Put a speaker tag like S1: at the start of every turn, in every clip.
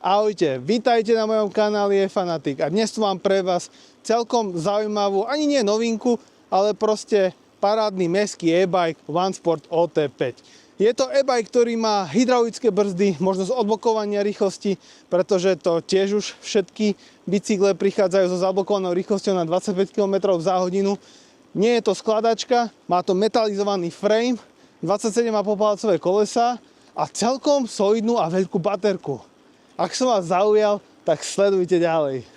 S1: Ahojte, vítajte na mojom kanáli Fanatik a dnes tu mám pre vás celkom zaujímavú, ani nie novinku, ale proste parádny mestský e-bike OneSport OT5. Je to e-bike, ktorý má hydraulické brzdy, možnosť odblokovania rýchlosti, pretože to tiež už všetky bicykle prichádzajú so zablokovanou rýchlosťou na 25 km za hodinu. Nie je to skladačka, má to metalizovaný frame, 27,5 palcové kolesá a celkom solidnú a veľkú baterku. Ak som vás zaujal, tak sledujte ďalej. V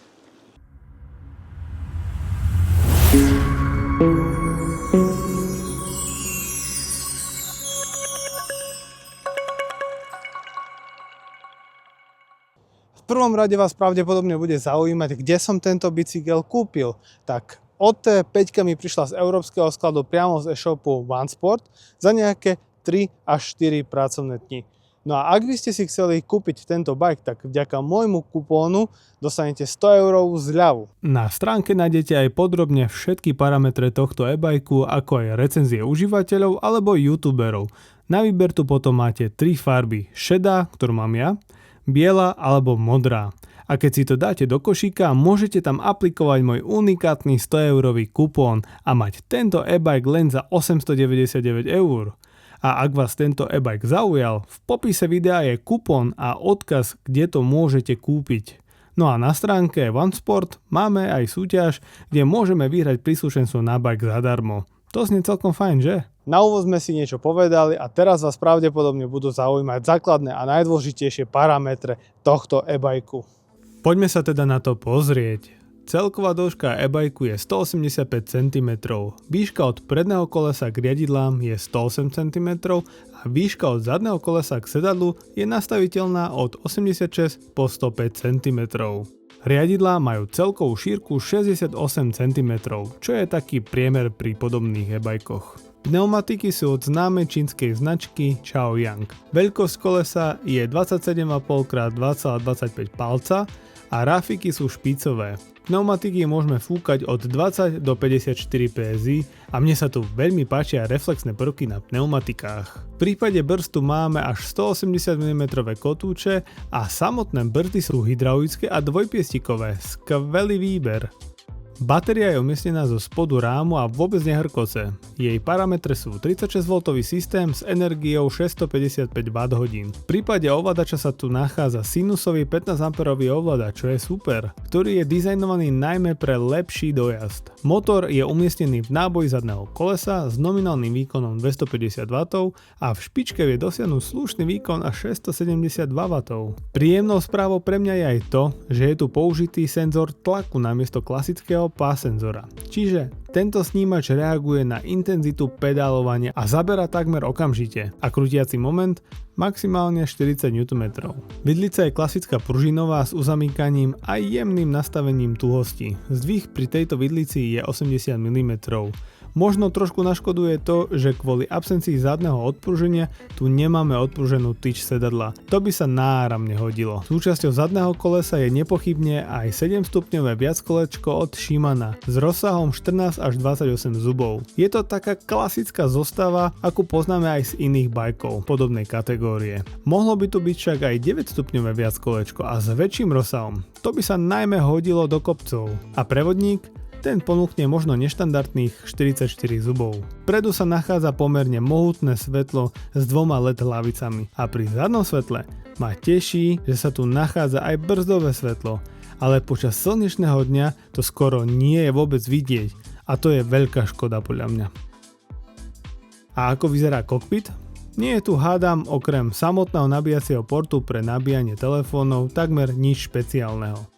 S1: prvom rade vás pravdepodobne bude zaujímať, kde som tento bicykel kúpil. Tak OT5 mi prišla z európskeho skladu priamo z e-shopu OneSport za nejaké 3 až 4 pracovné dni. No a ak by ste si chceli kúpiť tento bike, tak vďaka môjmu kupónu dostanete 100 € zľavu. Na stránke nájdete aj podrobne všetky parametre tohto e-bajku, ako aj recenzie užívateľov alebo youtuberov. Na výber tu potom máte 3 farby: šedá, ktorú mám ja, biela alebo modrá. A keď si to dáte do košíka, môžete tam aplikovať môj unikátny 100 € kupón a mať tento e-bike len za 899 €. A ak vás tento e-bike zaujal, v popise videa je kupón a odkaz, kde to môžete kúpiť. No a na stránke OneSport máme aj súťaž, kde môžeme vyhrať príslušenstvo na bike zadarmo. To znie celkom fajn, že? Na úvod sme si niečo povedali a teraz vás pravdepodobne budú zaujímať základné a najdôležitejšie parametre tohto e-bajku. Poďme sa teda na to pozrieť. Celková dĺžka e-bajku je 185 cm, výška od predného kolesa k riadidlám je 108 cm a výška od zadného kolesa k sedadlu je nastaviteľná od 86 po 105 cm. Riadidlá majú celkovú šírku 68 cm, čo je taký priemer pri podobných e-bajkoch. Pneumatiky sú od známej čínskej značky Chaoyang. Veľkosť kolesa je 27,5 x 2,25 palca a rafiky sú špicové. Pneumatiky môžeme fúkať od 20 do 54 PSI a mne sa tu veľmi páčia reflexné prvky na pneumatikách. V prípade brzd tu máme až 180 mm kotúče a samotné brzdy sú hydraulické a dvojpiestikové. Skvelý výber. Batéria je umiestnená zo spodu rámu a vôbec nehrkoce. Jej parametre sú 36V systém s energiou 655 Wh. V prípade ovládača sa tu nachádza sinusový 15A ovládač, čo je super, ktorý je dizajnovaný najmä pre lepší dojazd. Motor je umiestnený v náboji zadného kolesa s nominálnym výkonom 250W a v špičke vie dosiahnuť slušný výkon až 672W. Príjemnou správou pre mňa je aj to, že je tu použitý senzor tlaku namiesto klasického pás senzora. Čiže tento snímač reaguje na intenzitu pedálovania a zabera takmer okamžite a krútiaci moment maximálne 40 Nm. Vidlica je klasická pružinová s uzamykaním a jemným nastavením tuhosti. Zdvih pri tejto vidlici je 80 mm. Možno trošku naškoduje to, že kvôli absencii zadného odpruženia tu nemáme odpruženú tyč sedadla. To by sa náramne hodilo. Súčasťou zadného kolesa je nepochybne aj 7-stupňové viackolečko od Shimana s rozsahom 14 až 28 zubov. Je to taká klasická zostava, akú poznáme aj z iných bajkov podobnej kategórie. Mohlo by tu byť však aj 9-stupňové viackolečko a s väčším rozsahom. To by sa najmä hodilo do kopcov. A prevodník? Ten ponúkne možno neštandardných 44 zubov. Vpredu sa nachádza pomerne mohutné svetlo s 2 LED hlavicami a pri zadnom svetle ma teší, že sa tu nachádza aj brzdové svetlo, ale počas slnečného dňa to skoro nie je vôbec vidieť a to je veľká škoda podľa mňa. A ako vyzerá kokpit? Nie je tu, hádam, okrem samotného nabíjacieho portu pre nabíjanie telefónov takmer nič špeciálneho.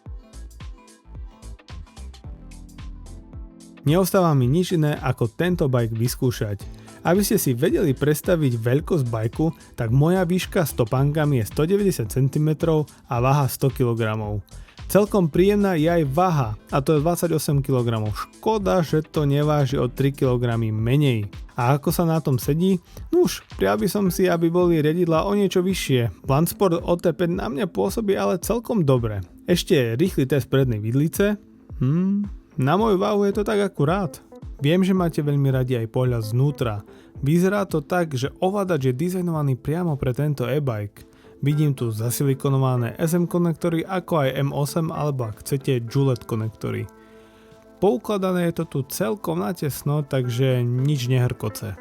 S1: Neostáva mi nič iné ako tento bike vyskúšať. Aby ste si vedeli predstaviť veľkosť bajku, tak moja výška s topánkami je 190 cm a váha 100 kg. Celkom príjemná je aj váha, a to je 28 kg. Škoda, že to neváži o 3 kg menej. A ako sa na tom sedí? Nuž, prial by som si, aby boli riadidlá o niečo vyššie. OneSport OT5 na mňa pôsobí ale celkom dobre. Ešte rýchly test prednej vidlice. Na moju váhu je to tak akurát. Viem, že máte veľmi radi aj pohľad znútra. Vyzerá to tak, že ovládač je dizajnovaný priamo pre tento e-bike. Vidím tu zasilikonované SM konektory, ako aj M8 alebo ak chcete Juliet konektory. Poukladané je to tu celkom natesno, takže nič nehrkoce.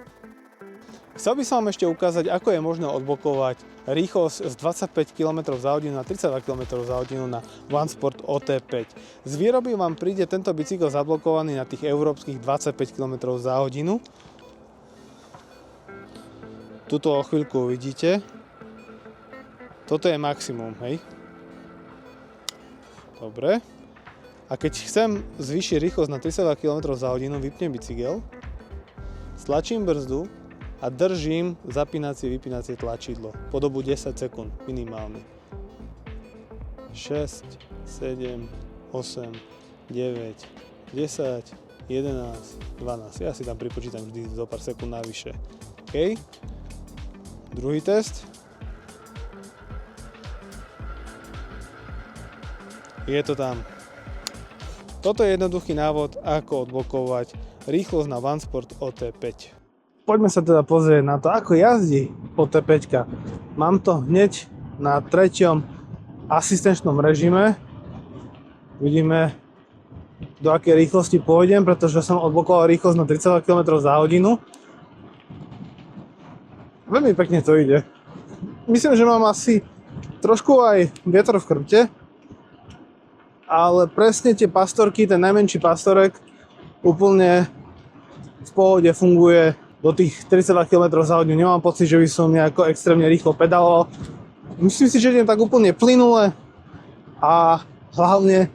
S1: Chcel by som vám ešte ukázať, ako je možné odblokovať rýchlosť z 25 km za hodinu na 32 km za hodinu na OneSport OT5. Z výroby vám príde tento bicykel zablokovaný na tých európskych 25 km za hodinu. Tuto o chvíľku uvidíte. Toto je maximum, hej? Dobre. A keď chcem zvýšiť rýchlosť na 32 km za hodinu, vypnem bicykel, stlačím brzdu a držím zapínacie-vypínacie tlačidlo po dobu 10 sekúnd minimálne. 6, 7, 8, 9, 10, 11, 12. Ja si tam pripočítam vždy zo pár sekúnd navyše. OK? Druhý test. Je to tam. Toto je jednoduchý návod, ako odblokovať rýchlosť na OneSport OT5. Poďme sa teda pozrieť na to, ako jazdí OT5. Mám to hneď na 3. asistenčnom režime. Vidíme, do akej rýchlosti pôjdem, pretože som odblokoval rýchlosť na 32 km za hodinu. Veľmi pekne to ide. Myslím, že mám asi trošku aj vietor v chrbte, ale presne tie pastorky, ten najmenší pastorek úplne v pohode funguje do tých 32 km za hodinu. Nemám pocit, že by som nejako extrémne rýchlo pedaloval. Myslím si, že idem tak úplne plynule a hlavne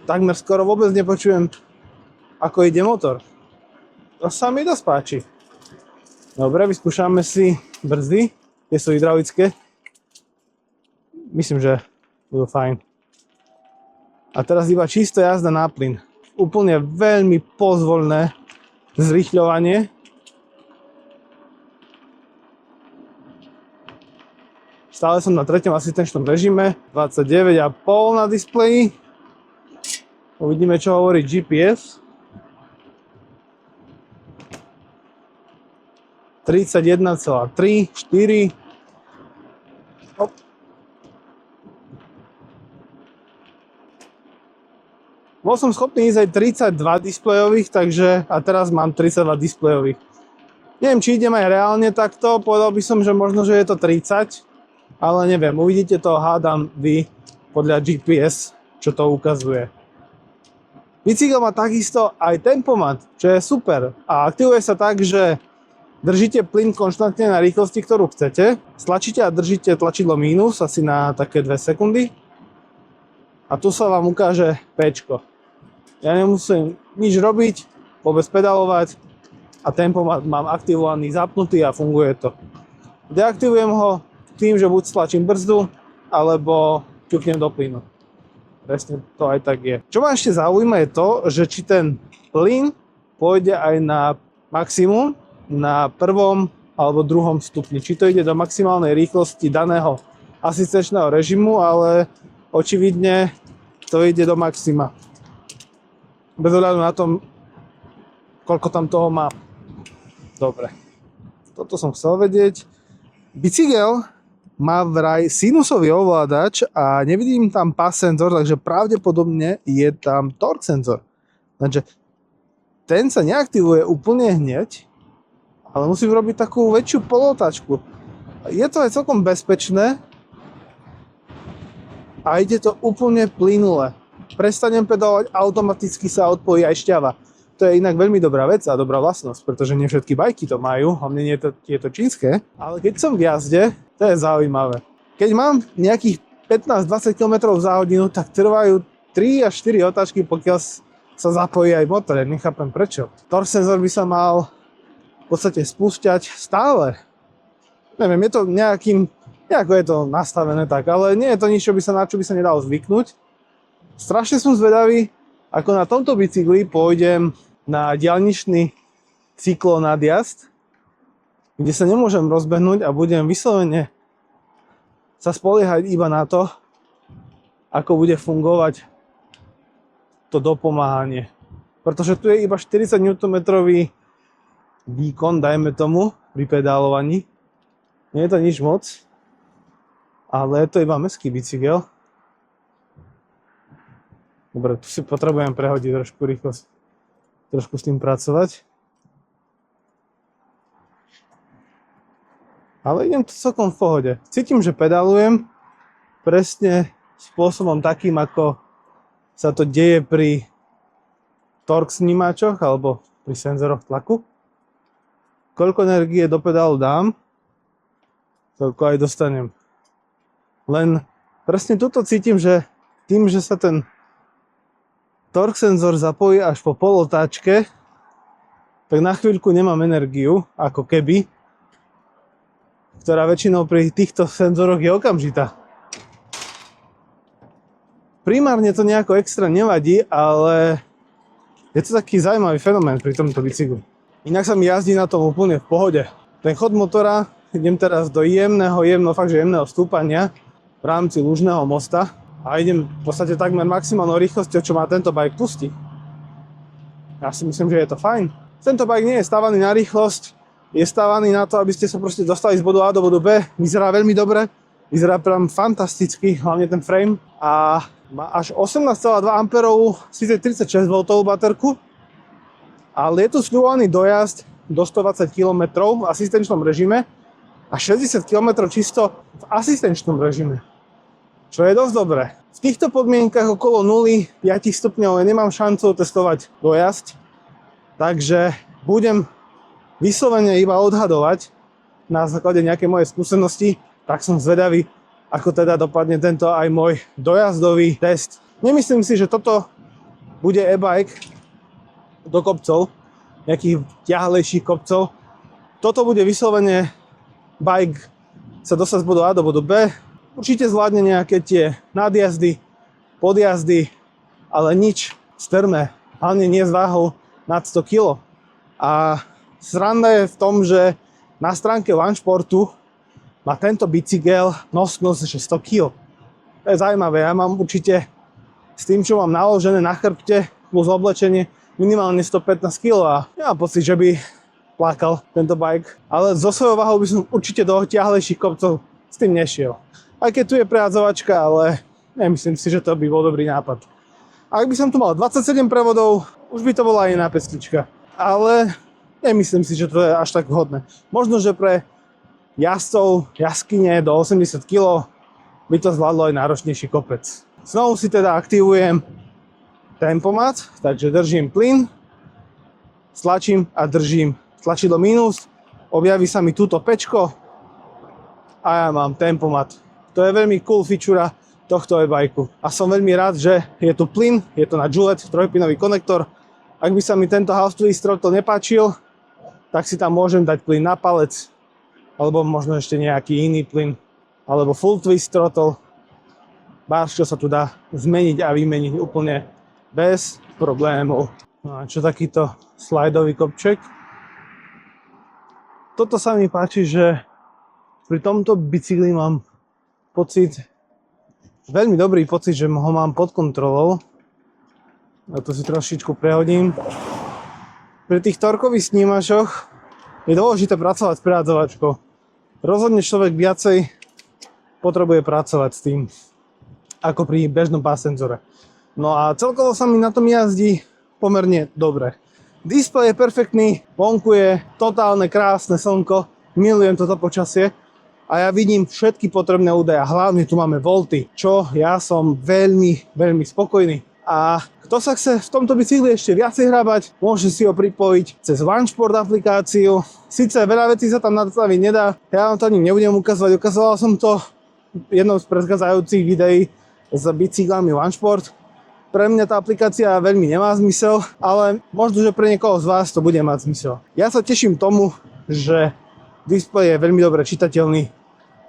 S1: takmer skoro vôbec nepočujem, ako ide motor. To sa mi dosť páči. Dobre, vyskúšame si brzdy. Tie sú hydraulické. Myslím, že budú fajn. A teraz iba čisto jazda na plyn. Úplne veľmi pozvoľné zrýchľovanie. Stále som na 3. asistenčnom režime, 29,5 na displeji. Uvidíme, čo hovorí GPS. 31,3, 4. Hop. Bol som schopný ísť aj 32 displejových, takže a teraz mám 32 displejových. Neviem, či idem aj reálne takto, povedal by som, že možno, že je to 30. Ale neviem, uvidíte to, hádam vy, podľa GPS, čo to ukazuje. Bicykel má takisto aj tempomat, čo je super. A aktivuje sa tak, že držíte plyn konštantne na rýchlosti, ktorú chcete. Stlačíte a držíte tlačidlo mínus, asi na také 2 sekundy. A tu sa vám ukáže Pčko. Ja nemusím nič robiť, vôbec pedalovať. A tempomat mám aktivovaný, zapnutý a funguje to. Deaktivujem ho tým, že buď stlačím brzdu, alebo ťuknem do plynu. Presne to aj tak je. Čo ma ešte zaujíma je to, že či ten plyn pôjde aj na maximum, na 1. alebo 2. stupni. Či to ide do maximálnej rýchlosti daného asistenčného režimu, ale očividne to ide do maxima. Bez ohľadu na tom, koľko tam toho má. Dobre. Toto som chcel vedieť. Bicykel má vraj sinusový ovládač a nevidím tam pass senzor, takže pravdepodobne je tam torque senzor. Takže ten sa neaktivuje úplne hneď, ale musím robiť takú väčšiu polotáčku. Je to aj celkom bezpečné a ide to úplne plynule. Prestanem pedalovať, automaticky sa odpojí aj šťava. To je inak veľmi dobrá vec a dobrá vlastnosť, pretože nie všetky bajky to majú, hlavne nie je to čínske. Ale keď som v jazde, to je zaujímavé. Keď mám nejakých 15-20 km za hodinu, tak trvajú 3 až 4 otáčky, pokiaľ sa zapojí aj motor. Ja nechápem prečo. Torque senzor by sa mal v podstate spúšťať stále. Neviem, je to nejako je to nastavené tak, ale nie je to nič, na čo by sa nedalo zvyknúť. Strašne som zvedavý, ako na tomto bicykli pôjdem na diaľničný cyklonadjazd, kde sa nemôžem rozbehnúť a budem vyslovene sa spoliehať iba na to, ako bude fungovať to dopomáhanie. Pretože tu je iba 40 Nm výkon, dajme tomu, pri pedálovaní. Nie je to nič moc. ale je to iba mestský bicykel. Dobre, tu si potrebujem prehodiť trošku rýchlosť, trošku s tým pracovať. Ale idem to celkom v pohode. Cítim, že pedalujem presne spôsobom takým, ako sa to deje pri torque snímačoch alebo pri senzoroch tlaku. Koľko energie do pedálu dám, toľko aj dostanem. Len presne tuto cítim, že tým, že sa ten torque senzor zapojí až po polotáčke, tak na chvíľku nemám energiu, ako keby, ktorá väčšinou pri týchto senzoroch je okamžitá. Primárne to nejako extra nevadí, ale je to taký zaujímavý fenomén pri tomto bicyklu. Inak sa mi jazdí na tom úplne v pohode. Ten chod motora, idem teraz do fakt že jemného stúpania v rámci lužného mosta a idem v podstate takmer maximálnou rýchlosťou, čo má tento bike pustiť. Ja si myslím, že je to fajn. Tento bike nie je stávaný na rýchlosť, je stávaný na to, aby ste sa proste dostali z bodu A do bodu B. Vyzerá veľmi dobre, vyzerá prám fantasticky, hlavne ten frame. A má až 18,2 A, síce 36 V baterku, ale je tu sľubovaný dojazd do 120 km v asistenčnom režime a 60 km čisto v asistenčnom režime, čo je dosť dobré. V týchto podmienkach okolo 0, 5 stupňov nemám šancu testovať dojazd, takže budem vyslovene iba odhadovať na základe nejakej mojej skúsenosti, tak som zvedavý, ako teda dopadne tento aj môj dojazdový test. Nemyslím si, že toto bude e-bike do kopcov, nejakých ťahlejších kopcov. Toto bude vyslovene bike sa dostať z bodu A do bodu B. Určite zvládne nejaké tie nadjazdy, podjazdy, ale nič strmé, hlavne nie s váhou nad 100 kg. A sranda je v tom, že na stránke OneSportu má tento bicykel nosnosť 100 kg. To je zaujímavé, ja mám určite s tým, čo mám naložené na chrbte plus oblečenie minimálne 115 kg a nemám pocit, že by plakal tento bike. Ale so svojou váhou by som určite do ťahlejších kopcov s tým nešiel. Aj keď tu je prehádzovačka, ale nemyslím si, že to by bol dobrý nápad. Ak by som tu mal 27 prevodov, už by to bola iná pesnička. Ale nemyslím si, že to je až tak vhodné. Možno, že pre jazdcov jaskyne do 80 kg by to zvládlo aj náročnejší kopec. Znovu si teda aktivujem tempomat, takže držím plyn, stlačím a držím tlačidlo minus, objaví sa mi túto pečko a ja mám tempomat. To je veľmi cool feature tohto e-bajku. A som veľmi rád, že je tu plyn, je to na Julet, trojpinový konektor. Ak by sa mi tento half twist throttle nepáčil, tak si tam môžem dať plyn na palec, alebo možno ešte nejaký iný plyn, alebo full twist throttle. Čo sa tu dá zmeniť a vymeniť úplne bez problémov. No a čo takýto slajdový kopček? Toto sa mi páči, že pri tomto bicykli mám pocit, veľmi dobrý pocit, že ho mám pod kontrolou. A tu si trošičku prehodím. Pri tých torkových snímačoch je dôležité pracovať s prehádzovačkou. Rozhodne človek viacej potrebuje pracovať s tým, ako pri bežnom pás-senzore. No a celkovo sa mi na tom jazdí pomerne dobre. Displej je perfektný, vonku je totálne krásne slnko, milujem toto počasie a ja vidím všetky potrebné údaje. Hlavne tu máme volty, čo ja som veľmi spokojný. A kto sa chce v tomto bicykli ešte viacej hrabať, môže si ho pripojiť cez OneSport aplikáciu. Sice veľa vecí sa tam nastaviť nedá, ja vám to ani nebudem ukazovať, ukazoval som to v jednom z predchádzajúcich videí s bicyklami OneSport. Pre mňa tá aplikácia veľmi nemá zmysel, ale možno, že pre niekoho z vás to bude mať zmysel. Ja sa teším tomu, že displej je veľmi dobre čitateľný.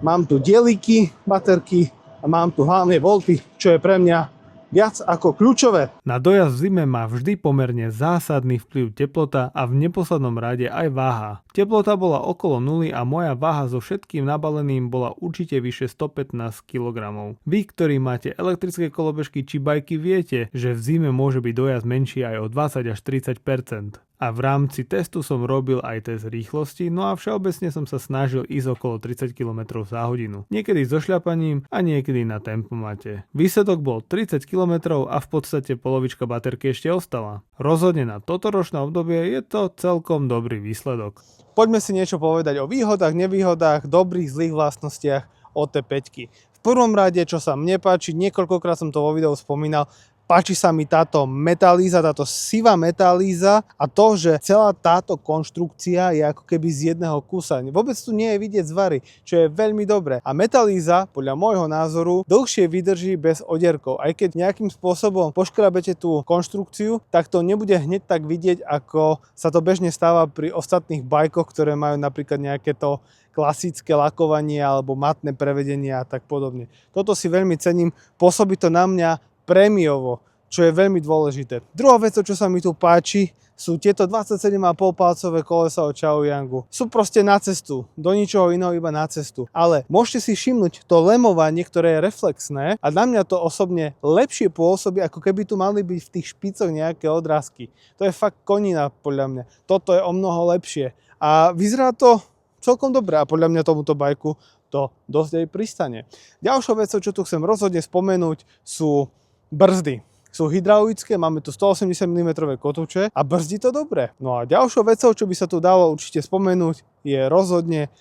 S1: Mám tu dieliky, baterky a mám tu hlavne volty, čo je pre mňa viac ako kľúčové.
S2: Na dojazd v zime má vždy pomerne zásadný vplyv teplota a v neposlednom rade aj váha.
S1: Teplota bola okolo nuly a moja váha so všetkým nabaleným bola určite vyše 115 kg. Vy, ktorí máte elektrické kolobežky či bajky, viete, že v zime môže byť dojazd menší aj o 20 až 30%. A v rámci testu som robil aj test rýchlosti, no a všeobecne som sa snažil ísť okolo 30 km za hodinu. Niekedy so šľapaním a niekedy na tempomate. Výsledok bol 30 km a v podstate polovička baterky ešte ostala. Rozhodne na toto ročné obdobie je to celkom dobrý výsledok. Poďme si niečo povedať o výhodách, nevýhodách, dobrých, zlých vlastnostiach OT5. V prvom rade, čo sa mne páči, niekoľkokrát som to vo videu spomínal, páči sa mi táto metalíza, táto sivá metalíza a to, že celá táto konštrukcia je ako keby z jedného kusa. Vôbec tu nie je vidieť zvary, čo je veľmi dobré. A metalíza, podľa môjho názoru, dlhšie vydrží bez odierkov. Aj keď nejakým spôsobom poškrabete tú konštrukciu, tak to nebude hneď tak vidieť, ako sa to bežne stáva pri ostatných bajkoch, ktoré majú napríklad nejaké to klasické lakovanie alebo matné prevedenie a tak podobne. Toto si veľmi cením, pôsobí to na mňa prémiovo, čo je veľmi dôležité. Druhá vec, čo sa mi tu páči, sú tieto 27,5 palcové kolesa od Chaoyangu. Sú proste na cestu, do ničoho iného, iba na cestu. Ale môžete si všimnúť to lemovanie, ktoré je reflexné a na mňa to osobne lepšie pôsobí, ako keby tu mali byť v tých špicoch nejaké odrázky. To je fakt konina podľa mňa. Toto je o mnoho lepšie. A vyzerá to celkom dobre a podľa mňa tomuto bajku to dosť aj pristane. Ďalšou vecou, čo tu chcem rozhodne spomenúť, sú brzdy. Sú hydraulické, máme tu 180 mm kotúče a brzdí to dobre. No a ďalšou vecou, čo by sa tu dalo určite spomenúť, je rozhodne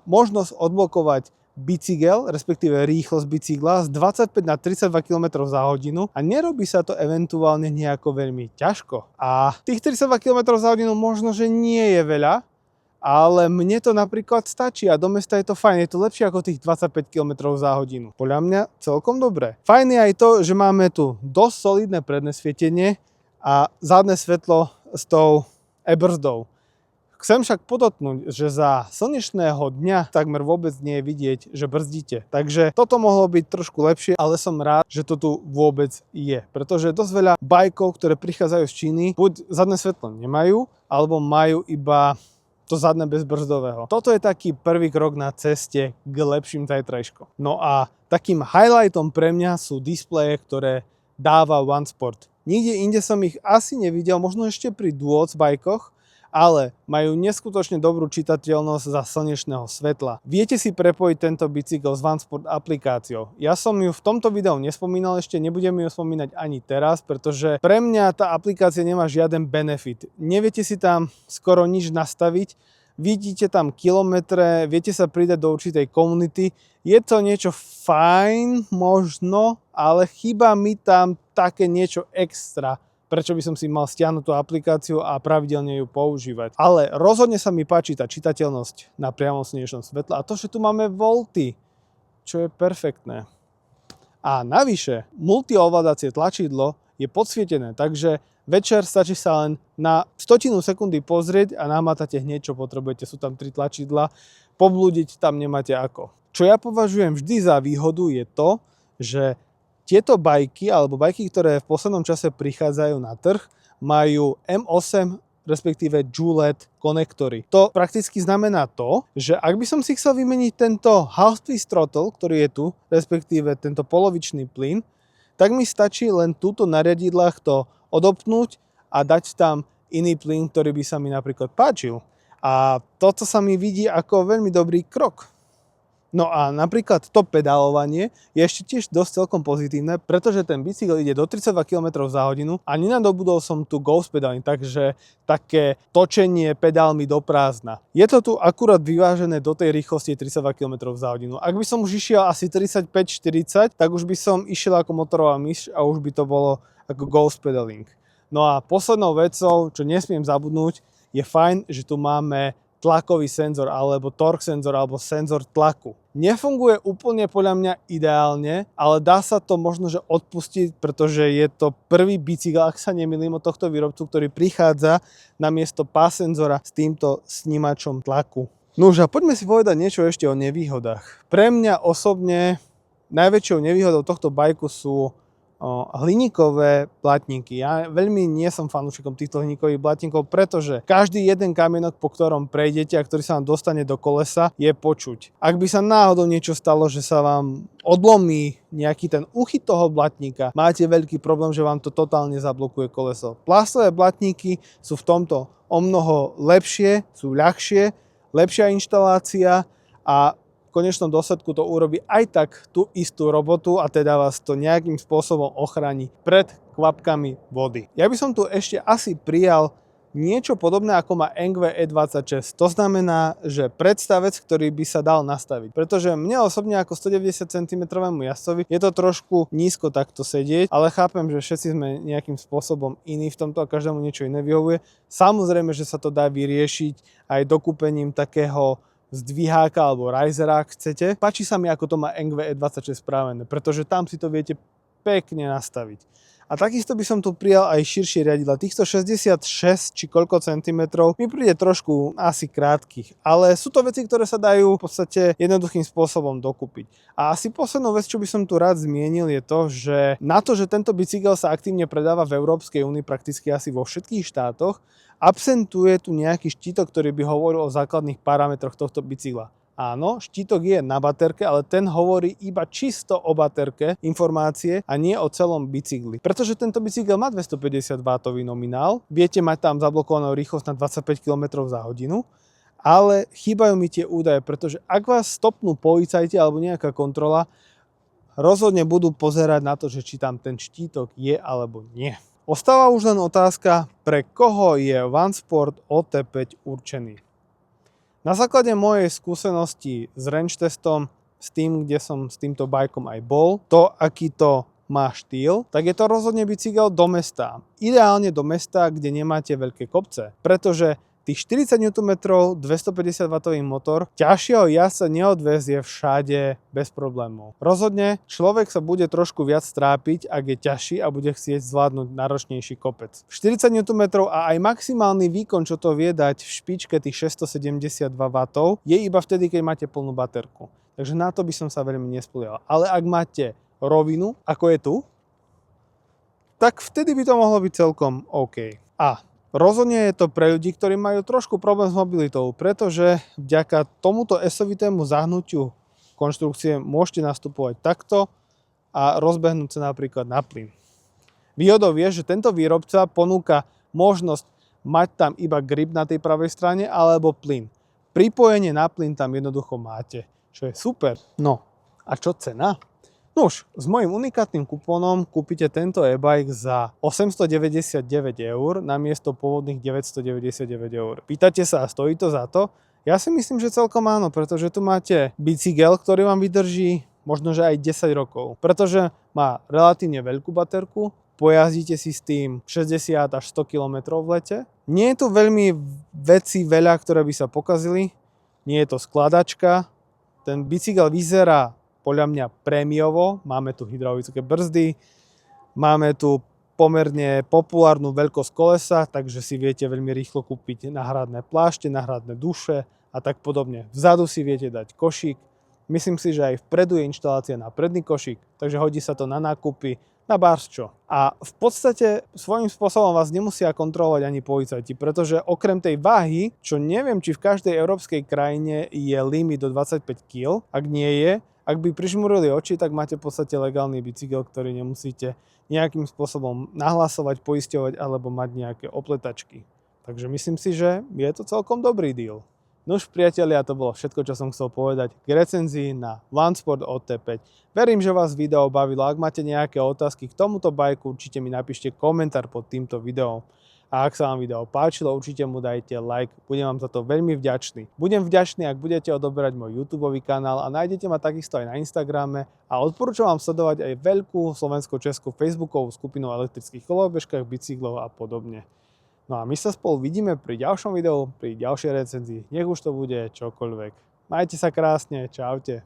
S1: možnosť odblokovať bicykel, respektíve rýchlosť bicykla z 25 na 32 km za hodinu a nerobí sa to eventuálne nejako veľmi ťažko. A tých 32 km za hodinu možno, že nie je veľa, ale mne to napríklad stačí a do mesta je to fajn, je to lepšie ako tých 25 km za hodinu. Podľa mňa celkom dobré. Fajn je aj to, že máme tu dosť solidné predné svietenie a zadné svetlo s tou e-brzdou. Chcem však podotknúť, že za slnečného dňa takmer vôbec nie je vidieť, že brzdíte. Takže toto mohlo byť trošku lepšie, ale som rád, že to tu vôbec je. Pretože dosť veľa bajkov, ktoré prichádzajú z Číny, buď zadné svetlo nemajú, alebo majú iba to zadné bezbrzdového. Toto je taký prvý krok na ceste k lepším zajtrajškom. No a takým highlightom pre mňa sú displeje, ktoré dáva OneSport. Nikde inde som ich asi nevidel, možno ešte pri Duoc bajkoch, ale majú neskutočne dobrú čitateľnosť za slnečného svetla. Viete si prepojiť tento bicykel s OneSport aplikáciou. Ja som ju v tomto videu nespomínal ešte, nebudem ju spomínať ani teraz, pretože pre mňa tá aplikácia nemá žiaden benefit. Neviete si tam skoro nič nastaviť, vidíte tam kilometre, viete sa pridať do určitej komunity. Je to niečo fajn možno, ale chýba mi tam také niečo extra, prečo by som si mal stiahnuť tú aplikáciu a pravidelne ju používať. Ale rozhodne sa mi páči tá čitateľnosť na priamom slnečnom svetle a to, že tu máme volty, čo je perfektné. A navyše, multiovládacie tlačidlo je podsvietené, takže večer stačí sa len na 100 sekundy pozrieť a namátate hneď, čo potrebujete. Sú tam 3 tlačidla, poblúdiť tam nemáte ako. Čo ja považujem vždy za výhodu je to, že tieto bajky, alebo bajky, ktoré v poslednom čase prichádzajú na trh, majú M8, respektíve Julet konektory. To prakticky znamená to, že ak by som si chcel vymeniť tento half-twist throttle, ktorý je tu, respektíve tento polovičný plyn, tak mi stačí len túto na riadidlách to odopnúť a dať tam iný plyn, ktorý by sa mi napríklad páčil. A toto sa mi vidí ako veľmi dobrý krok. No a napríklad to pedálovanie je ešte tiež dosť celkom pozitívne, pretože ten bicykel ide do 32 km za hodinu a nenadobudol som tu ghost pedaling, takže také točenie pedálmi do prázdna. Je to tu akurát vyvážené do tej rýchlosti 32 km za hodinu. Ak by som už išiel asi 35-40, tak už by som išiel ako motorová myš a už by to bolo ako ghost pedaling. No a poslednou vecou, čo nesmiem zabudnúť, je fajn, že tu máme tlakový senzor, alebo torque senzor, alebo senzor tlaku. Nefunguje úplne podľa mňa ideálne, ale dá sa to možno že odpustiť, pretože je to prvý bicykel, ak sa nemýlim, od tohto výrobcu, ktorý prichádza na miesto pás senzora s týmto snímačom tlaku. Nuž a poďme si povedať niečo ešte o nevýhodách. Pre mňa osobne najväčšou nevýhodou tohto bajku sú hliníkové blatníky. Ja veľmi nie som fanúšikom týchto hliníkových blatníkov, pretože každý jeden kamienok, po ktorom prejdete a ktorý sa vám dostane do kolesa, je počuť. Ak by sa náhodou niečo stalo, že sa vám odlomí nejaký ten uchyt toho blatníka, máte veľký problém, že vám to totálne zablokuje koleso. Plastové blatníky sú v tomto o mnoho lepšie, sú ľahšie, lepšia inštalácia a v konečnom dôsledku to urobí aj tak tú istú robotu a teda vás to nejakým spôsobom ochráni pred kvapkami vody. Ja by som tu ešte asi prijal niečo podobné ako má Engve E26. To znamená, že predstavec, ktorý by sa dal nastaviť. Pretože mne osobne ako 190 cm jazdcovi je to trošku nízko takto sedieť, ale chápem, že všetci sme nejakým spôsobom iní v tomto a každému niečo iné vyhovuje. Samozrejme, že sa to dá vyriešiť aj dokúpením takého zdviháka alebo risera, ak chcete. Páči sa mi, ako to má Engve E26 spravené, pretože tam si to viete pekne nastaviť. A takisto by som tu prijal aj širšie riadidla. Týchto 66 či koľko centimetrov mi príde trošku asi krátkych, ale sú to veci, ktoré sa dajú v podstate jednoduchým spôsobom dokúpiť. A asi poslednou vec, čo by som tu rád zmienil, je to, že na to, že tento bicykel sa aktívne predáva v Európskej únii prakticky asi vo všetkých štátoch, absentuje tu nejaký štítok, ktorý by hovoril o základných parametroch tohto bicykla. Áno, štítok je na baterke, ale ten hovorí iba čisto o baterke informácie a nie o celom bicykli. Pretože tento bicykel má 250 W nominál, viete mať tam zablokovanú rýchlosť na 25 km za hodinu, ale chýbajú mi tie údaje, pretože ak vás stopnú policajti alebo nejaká kontrola, rozhodne budú pozerať na to, že či tam ten štítok je alebo nie. Ostáva už len otázka, pre koho je OneSport OT5 určený. Na základe mojej skúsenosti s range testom, s tým, kde som s týmto bajkom aj bol, to, aký to má štýl, tak je to rozhodne bicykel do mesta. Ideálne do mesta, kde nemáte veľké kopce, pretože tých 40 Nm, 250 W motor, ťažšieho jazdca neodvezie všade bez problémov. Rozhodne človek sa bude trošku viac trápiť, ak je ťažší a bude chcieť zvládnuť náročnejší kopec. 40 Nm a aj maximálny výkon, čo to vie dať v špičke tých 672 W, je iba vtedy, keď máte plnú baterku. Takže na to by som sa veľmi nespoliehal. Ale ak máte rovinu, ako je tu, tak vtedy by to mohlo byť celkom OK. A rozhodne je to pre ľudí, ktorí majú trošku problém s mobilitou, pretože vďaka tomuto S-ovitému zahnutiu konštrukcie môžete nastupovať takto a rozbehnúť sa napríklad na plyn. Výhodou je, že tento výrobca ponúka možnosť mať tam iba grip na tej pravej strane alebo plyn. Pripojenie na plyn tam jednoducho máte, čo je super. No a čo cena? Nuž, s mojím unikátnym kupónom kúpite tento e-bike za 899 € namiesto pôvodných 999 €. Pýtate sa, stojí to za to? Ja si myslím, že celkom áno, pretože tu máte bicykel, ktorý vám vydrží možno, že aj 10 rokov. Pretože má relatívne veľkú baterku, pojazdíte si s tým 60 až 100 km v lete. Nie je tu veľmi vecí veľa, ktoré by sa pokazili. Nie je to skladačka. Ten bicykel vyzerá podľa mňa prémiovo, máme tu hydraulické brzdy, máme tu pomerne populárnu veľkosť kolesa, takže si viete veľmi rýchlo kúpiť náhradné plášte, náhradné duše a tak podobne. Vzadu si viete dať košík, myslím si, že aj vpredu je inštalácia na predný košík, takže hodí sa to na nákupy, na bársčo. A v podstate svojím spôsobom vás nemusia kontrolovať ani policajti, pretože okrem tej váhy, čo neviem, či v každej európskej krajine je limit do 25 kg, ak nie je, ak by prižmurili oči, tak máte v podstate legálny bicykel, ktorý nemusíte nejakým spôsobom nahlasovať, poisťovať alebo mať nejaké opletačky. Takže myslím si, že je to celkom dobrý deal. Nuž priatelia, to bolo všetko, čo som chcel povedať k recenzii na OneSport OT5. Verím, že vás video bavilo. Ak máte nejaké otázky k tomuto bajku, určite mi napíšte komentár pod týmto videom. A ak sa vám video páčilo, určite mu dajte like, budem vám za to veľmi vďačný. Budem vďačný, ak budete odoberať môj YouTube kanál a nájdete ma takisto aj na Instagrame a odporúčam vám sledovať aj veľkú slovensko-českú facebookovú skupinu o elektrických kolobežkách, bicyklov a podobne. No a my sa spolu vidíme pri ďalšom videu, pri ďalšej recenzii, nech už to bude čokoľvek. Majte sa krásne, čaute.